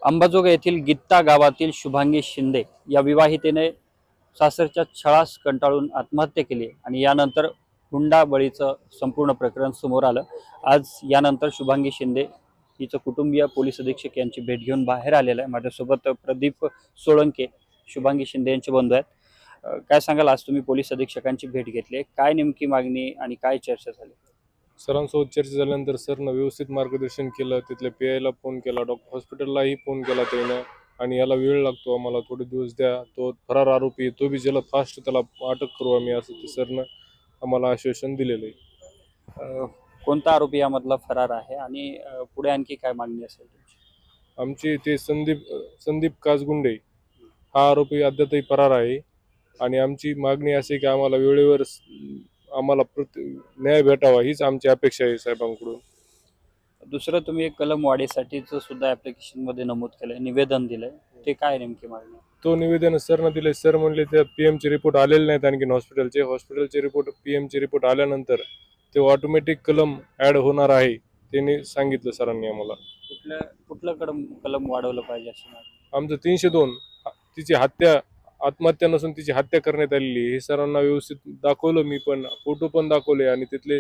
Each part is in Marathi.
अंबाजोगाई येथील गित्ता गावातील शुभांगी शिंदे या विवाहितेने सासरच्या छळास कंटाळून आत्महत्या केली आणि यानंतर हुंडाबळीचं संपूर्ण प्रकरण समोर आलं। आज यानंतर शुभांगी शिंदे हिचं कुटुंबीय पोलीस अधीक्षक यांची भेट घेऊन बाहेर आलेलं आहे। माझ्यासोबत प्रदीप सोळंके शुभांगी शिंदे यांचे बंधू आहेत। काय सांगाल, आज तुम्ही पोलीस अधीक्षकांची भेट घेतली, काय नेमकी मागणी आणि काय चर्चा झाली? सरांसोबत चर्चा झाल्यानंतर सरनं व्यवस्थित मार्गदर्शन केलं। तिथल्या पीआयला फोन केला, डॉक्टर हॉस्पिटललाही फोन केला त्यानं, आणि याला वेळ लागतो, आम्हाला थोडे दिवस द्या, तो फरार आरोपी तो बी जलद फास्ट त्याला अटक करू आम्ही, असं ते सरनं आम्हाला आश्वासन दिलेलं आहे। कोणता आरोपी यामधला फरार आहे आणि पुढे आणखी काय मागणी असेल तुमची? आमची ते संदीप काचगुंडे हा आरोपी अद्यापही फरार आहे, आणि आमची मागणी अशी की आम्हाला वेळेवर आम्हाला न्याय भेटावा हीच आमची अपेक्षा आहे साहेबांकडून। दुसरं, तुम्ही एक कलम वाढीसाठीचं सुद्धा ॲप्लिकेशन मध्ये नमूद केलंय, निवेदन दिलंय, ते काय नेमकी मागणी? तो निवेदन सरनं दिले। सर म्हणले त्या पीएमचे रिपोर्ट आलेले नाहीत, आणखी हॉस्पिटलचे रिपोर्ट पीएमचे रिपोर्ट आल्यानंतर ते ऑटोमॅटिक कलम ऍड होणार आहे, त्यांनी सांगितलं सरांनी आम्हाला। कुठलं कलम वाढवलं पाहिजे अशी मागणी? आमचं 302 तिची आत्महत्या नसून तिची हत्या करण्यात आलेली हे सरांना व्यवस्थित दाखवलं, मी पण फोटो पण दाखवले, आणि तिथले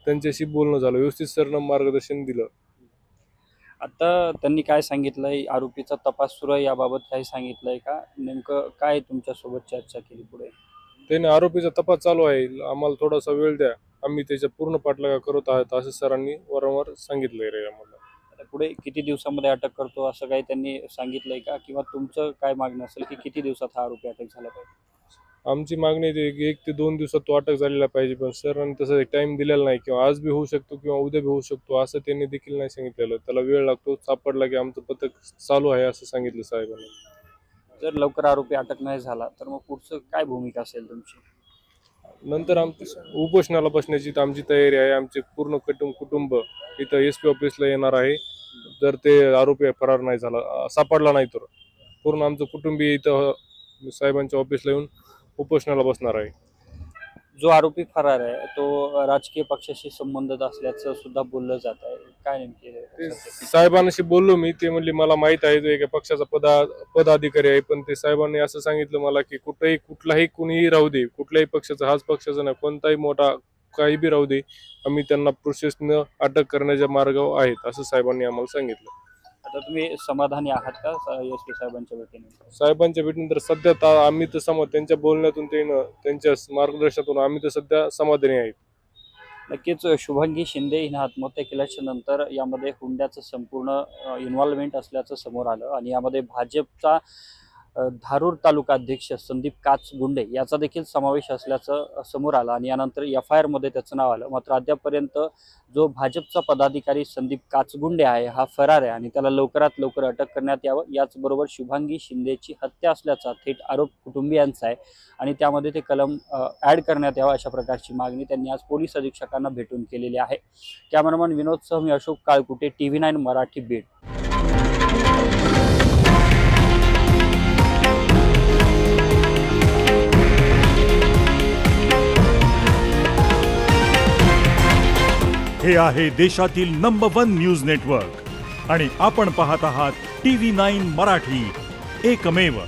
त्यांच्याशी बोलणं झालं, व्यवस्थित सरनं मार्गदर्शन दिलं। आता त्यांनी काय सांगितलंय? आरोपीचा तपास सुरू आहे, याबाबत काही सांगितलंय का? नेमकं काय तुमच्यासोबत चर्चा केली पुढे? त्याने आरोपीचा तपास चालू आहे, आम्हाला थोडासा वेळ द्या, आम्ही त्याच्या पूर्ण पाठलाग करत आहोत असं सरांनी वारंवार सांगितलंय रे आम्हाला। पुढे किती दिवसामध्ये अटक करतो असं काही त्यांनी सांगितलंय का? किंवा तुमचं काय मागणं असेल की किती दिवसात हा आरोपी अटक झाला पाहिजे? आमची मागणी आहे की 1 ते 2 दिवसात तो अटक झालेला पाहिजे, पण सरांनी तसं टाइम दिलेला नाही, किंवा आज बी होऊ शकतो किंवा उद्या बी होऊ शकतो असं त्यांनी देखील नाही सांगितलेलं। त्याला वेळ लागतो, सापडला की आमचं पथक चालू आहे असं सांगितलं साहेबांनी। जर लवकर आरोपी अटक नाही झाला तर मग पुढचं काय भूमिका असेल तुमची? नंतर आमची उपोषणाला बसण्याची आमची तयारी आहे। आमचे पूर्ण कुटुंब इथं एसपी ऑफिसला येणार आहे, जर ते आरोपी फरार नाही झाला, सापडला नाही तर पूर्ण आमचं कुटुंबीय इथं साहेबांच्या ऑफिसला येऊन उपोषणाला बसणार आहे। जो आरोपी फरार आहे तो राजकीय पक्षाशी संबंधित असल्याचं सुद्धा बोललं जात आहे, काय नेमके? साहेबांशी बोललो मी, ते म्हणले मला माहित आहे तो एका पक्षाचा पदाधिकारी आहे, पण ते साहेबांनी असं सांगितलं मला की कुठलाही कुणीही राहू दे, कुठल्याही पक्षाचा, हाच पक्षाचा नाही, कोणताही मोठा काही बी राहू दे, आम्ही त्यांना प्रोसेसनं अटक करण्याच्या मार्गावर आहेत असं साहेबांनी आम्हाला सांगितलं। आता तुम्ही समाधानी आहात का एसपी साहेबांच्या भेटीने? साहेबांच्या भेटीनंतर सध्या आम्ही तर त्यांच्या बोलण्यातून त्यांच्या मार्गदर्शनातून आम्ही तर सध्या समाधानी आहेत। नक्कीच शुभांगी शिंदे हिने आत्महत्या केल्याच्या नंतर यामध्ये हुंड्याचं संपूर्ण इन्व्हॉल्वमेंट असल्याचं समोर आलं, आणि यामध्ये भाजपचा धारूर तालुका अध्यक्ष संदीप काचगुंडे याचा देखील समावेश असल्याचं समोर आलं, आणि यानंतर FIR मध्ये त्याचं नाव आलं। मात्र अद्यापर्यंत जो भाजपचा पदाधिकारी संदीप काचगुंडे आहे हा फरार आहे, आणि त्याला लवकरात लवकर अटक करण्यात यावं। याचबरोबर शुभांगी शिंदेची हत्या असल्याचा थेट आरोप कुटुंबियांचा आहे, आणि त्यामध्ये ते कलम ॲड करण्यात यावं अशा प्रकारची मागणी त्यांनी आज पोलीस अधीक्षकांना भेटून केलेली आहे। कॅमेरामन विनोदसह मी अशोक काळकुटे, TV9 मराठी, बीड। हे आहे देशातील नंबर 1 न्यूज नेटवर्क, आणि आपण पाहत आहात TV9 मराठी, एकमेव।